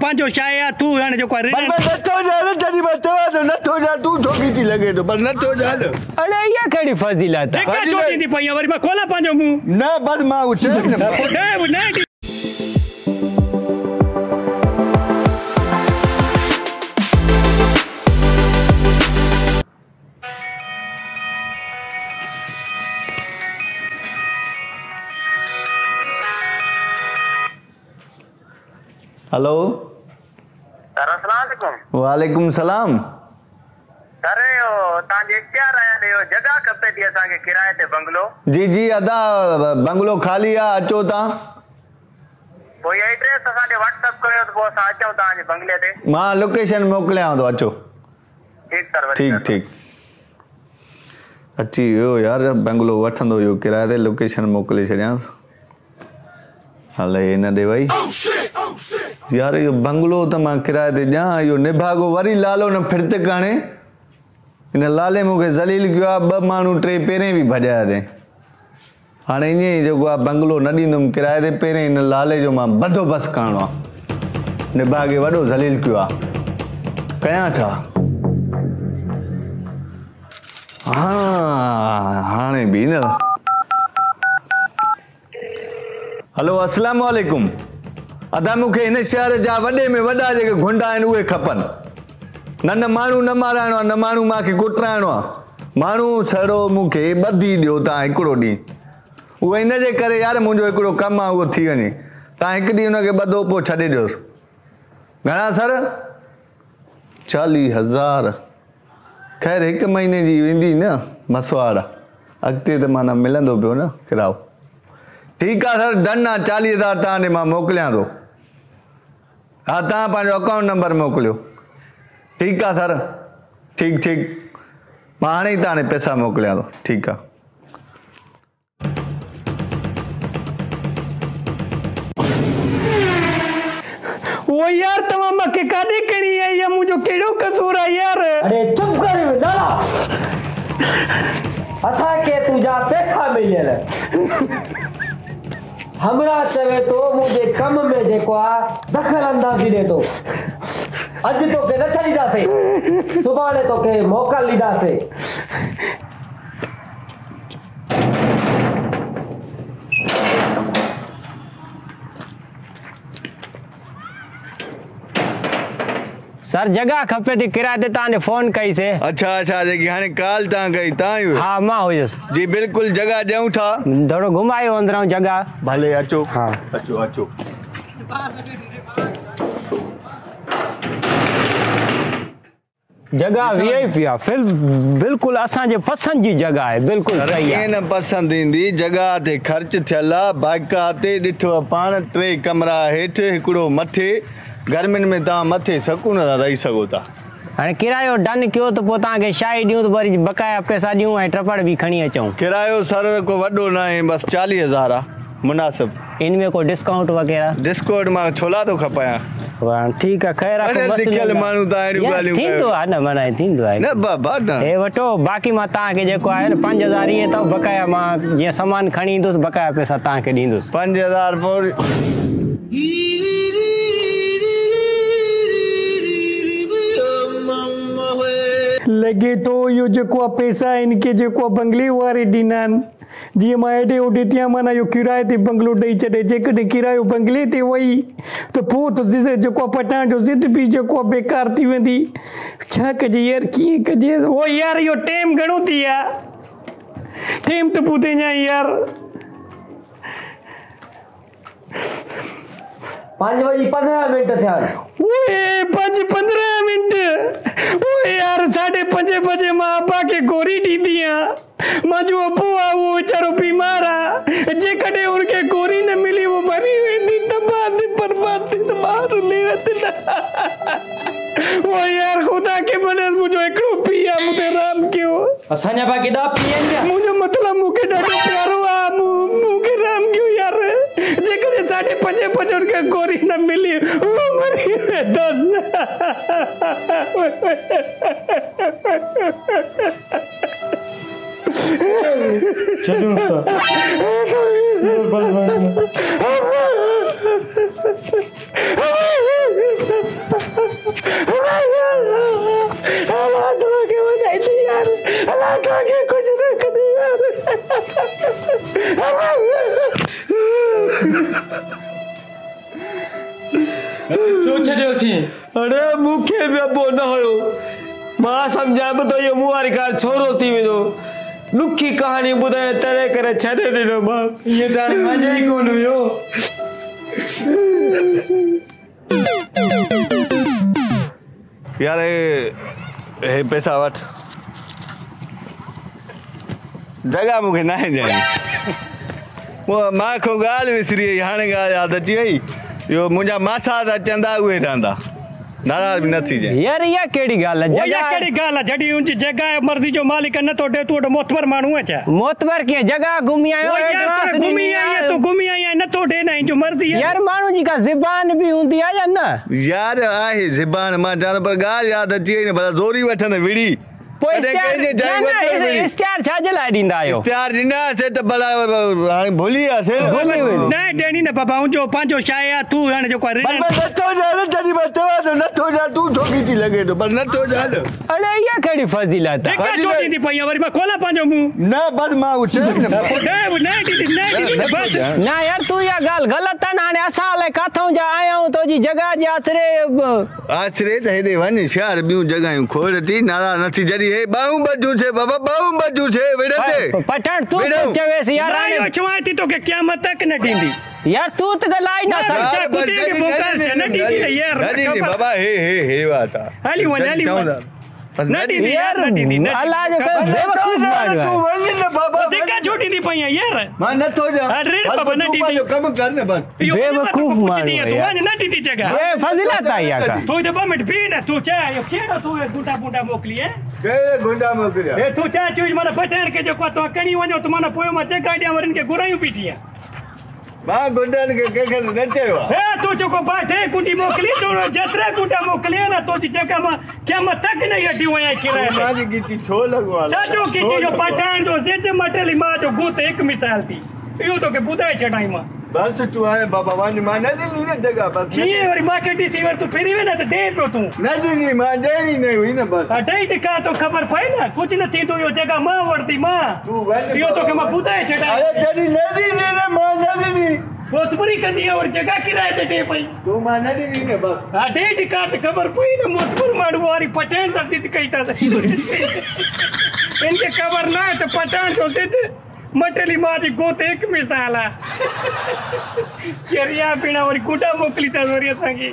पांचो शाया तू हाने जो रे बस नथो जा रे जदी बचवा तो नथो जा तू छोकी थी लगे तो बस नथो जा। अरे ये केड़ी फजीलत है? क्या छोटी थी पई वरी मैं खोला पांचो मुंह ना बस मां उठे उठे हेलो सर अस्सलाम वालेकुम। वालेकुम सलाम। सर तांजे इख्तियार आया यो जगह खपे थी असा के किराए ते बंगलो। जी जी अदा बंगलो खाली आ अचो ता कोई एड्रेस असा दे व्हाट्सएप कयो तो असा अचो तांजे बंगले ते। मां लोकेशन मोकलिया तो अचो। ठीक सर ठीक ठीक अची यो यार बंगलो वठंदो यो किराए ते लोकेशन मोकले छड़ियास। हले इन दे भाई यार यो बंगलो तो मां किराए ते जा यो निभागो वरी लालो न फिरते काने इन लाले मुके जलील कियो आ ब मानू ट्रे पेरे भी भजाया दे हाने इने जो बंगलो न दींदम किराए ते पेरे इन लाले जो मां बंदोबस्त कानो निभागे वडो जलील कियो आ कया छा। हां हाने भी न हेलो अस्सलाम वालेकुम। अदा मुखे इन शहर जा वडे में वडा जे गुंडा आन उहे खपन न मानू न माराणो न मानू माके कुटराणो मानू सड़ो मुखे बधी दियो ता एकड़ो डी वो इन जे करे यार मुजो एकड़ो कम आ वो थी वने ता एक दी उनके बदो पो छडे दियो। घणा सर 40,000 खैर एक महीने जी वेंदी न मसवाड़ अगते त माना मिलंदो पियो न किराओ। ठीक है सर डन आ 40,000 ताने मां मोकलिया दो। हाँ ता पांचो अकाउंट नंबर मोकलियो। ठीक है सर ठीक ठीक मां हाणे ताने पैसा मोकलिया दो। ठीक है वो यार तमाम के काडे कणी है या मुजो केड़ो कसूर है यार। अरे चुप कर दादा असा के तुझा पैसा मिले हमरा चवे तो मुझे कम में जेको आ दखल अंदाजी दे तो अज तो के न छड़ी दासे सुबाने तो के मोकल ली दासे। सर जगह खपे थी किराए ते ताने फोन कई से। अच्छा अच्छा जेकी हाने काल ता गई ता ही। हां मां होयस जी बिल्कुल जगह देऊ था थोड़ो घुमायो अंदर जगह भले अचो। हां अचो अचो जगह वीआईपी आ फिर बिल्कुल असा जे पसंद जी जगह है बिल्कुल सही है। न पसंद इंदी जगह ते खर्च थयला बाइका ते डिठो पान 3 कमरा हेठ एकड़ो मथे गर्मिन में ता मथे सकून रही सको ता। हाने किरायो डन कियो तो पो ता के शाई दियो तो बरी बकाया पैसा दियो ए ट्रपड़ भी खणी अचो। किरायो सर को वडो ना है बस 40,000 आ मुनासिब। इनमें को डिस्काउंट वगैरह डिस्काउंट मा छोला तो खपाया। वाह ठीक है खैर अरे दिखल मानू ता एडी गालियो थींदो आ न मना थींदो है न बाबा न ए वटो बाकी मा ता के जेको है न 5000 ये तो बकाया मा जे सामान खणी दोस बकाया पैसा ता के दींदोस 5000 पर लगे तो यो जो पैसा इनके जो बंगले वारे दीनान जी मां एडे ओडे त्या माना यो किराए ते बंगलो दई छडे जेकॾहिं किरायो बंगले ते वई तो पोइ तो जो पटाण जो ज़िद भी जो बेकार थी वेंदी छा कजे यार कीअं कजे वो यार यो टाइम घणो थी विया टाइम तो पुते जा यार 5:15 थिया ओए 5:15 मिनट ओए यार 5:30 बजे मां अब्बा के गोरी दी दिया मां जो अब्बू आ वो बेचारो बीमार आ जे कदे उनके गोरी न मिली वो मरी वेंदी तबाद बर्बाद तबाद ले वो यार खुदा के बने मुझे एकड़ो पिया मुते राम क्यों असांजा बाकी दा पियन क्या मुझे मतलब मुके ॾाढो प्यारो आ मुके राम क्यों यार जे करे 5:30 बजे उनके गोरी न मिली वो मरी वेंदो चलो छो छॾियोसीं? अरे मूंखे बि अबो न हुयो, मां सम्झां पियो त इहो मूं वारी ॻाल्हि छोरो थी वेंदो, ॾुखी कहाणी ॿुधाए तॾहिं करे छॾे ॾिनो मां। इहे त हाणे मज़ो ई कोन हुयो। यार हे पैसा वठ, जगह मूंखे न आहे ॾियणी। मां को ॻाल्हि विसरी वई, हाणे ॻाल्हि यादि अची वई। इहो मुंहिंजा मासा था चवंदा उहे रहंदा, नाराज़ बि न थी जाए। यार इहा कहिड़ी ॻाल्हि आहे? इहा कहिड़ी ॻाल्हि आहे? जॾहिं उनजी जॻह मर्ज़ी जो मालिक नथो ॾे, तूं वटि मोतबर माण्हू आहे छा? मोतबर कीअं? जगह घुमी आयो, घुमी आई आहे, तूं घुमी आई आहे, नथो ॾे न, जो मर्ज़ी आहे। यार माण्हू जी का ज़बान बि हूंदी आहे या न? यार आहे ज़बान, मां चवां पर ॻाल्हि यादि अची वई न, भला ज़ोरी वठंदे विड़ी। इश्तिहार छाजे लाइ ॾींदा आहियो? इश्तिहार ॾींदासीं त भला हाणे भुली वियासीं न ॾियणी न बाबा, जो पंहिंजो छा आहे, तूं हाणे जेको नथो जा, जॾहिं मां चवां थो नथो जा, तूं ठोकी थी लॻे थो, पर नथो जा। अड़े इहा कहिड़ी फज़ीलत आहे? ॾींदी पई वरी मां खोला पंहिंजो मुंहुं। न बस मां न यार तूं इहा ॻाल्हि ग़लति आहे न। हाणे असां अलाए किथां जा आया आहियूं, तुंहिंजी जॻह जे आसरे त हेॾे वञ छा, ॿियूं जॻहियूं खोड़ थी, नाराज़ नथी। जॾहिं हे ॿाहूं बजूं छे बाबा, ॿाहूं बजूं छे वेड़े ते पठाण तूं चवेसि यार, हाणे चवां थी तोखे क़यामत तक न ॾींदी। यार तूं त ॻाल्हाए न सघ बाबा। हे बात आहे, हली वञ, हली वञ। न ॾींदी यार, न ॾींदी, न अल्लाह जो बेवकूफ़ माण्हू तूं वञ न बाबा, दिक्कत छोटी थी पई यार। मां नथो जा, बाबा न ॾींदी, कम कर न बस। बेवकूफ़ माण्हू तूं वञ, न ॾींदी जगह। ये फज़ीलत आहे या का? तूं 2 मिंट बीह न, तूं छा इहो केड़ो तूं गुंडा बुंडा मोकली है? कहिड़े गुंडा मोकिलिया? ए तूं छा चूज माना पठाण के जेको तो कणी वञो त माना पोइ मां जगह ॾियां वरन के घुरायूं बीठी है। मां गुंडन के कंहिंखे न चयो आहे। ए तूं जेको बाथे गुंडी मोकली, तूं जेतिरा गुंडा मोकली न, तो जी जगह मां क़यामत तक न हटी वया किराए में। मां जी गिची छो लगवा छा जो गिची जो पठाण जो जिद मटली मां जो गुत एक मिसाल थी, इहो तोखे ॿुधाए छॾाई मां। बस तूं हाणे बाबा वञ, मां न ॾिनी न जगह बस। कीअं वरी मांखे ॾिसी वरी तूं फिरी वे न त ॾे पियो तूं। न ॾिनी, मां ॾियणी न हुई न बस। ॾेई त का तो ख़बर पए न, कुझु न थींदो, इहो जगह मां वरिती मां। तूं वञ, इहो तोखे मां ॿुधाए छॾाई। अरे जॾहिं न ॾिनी न, मां न ॾिनी। मोतबरी कंदी है और जगह किराए ते ॾे पई। तूं मां न ॾिनी न बस। हा ॾे टिका त ख़बर पई न, मोतबर माण्हू वारी पठाण त ज़िद कई था। इनखे ख़बर न आहे त पठाण जो ज़िद मटली मां जी गोत एक मिसाल आहे। चरिया पीणा वरी गुंडा मोकिली था वरी असांखे।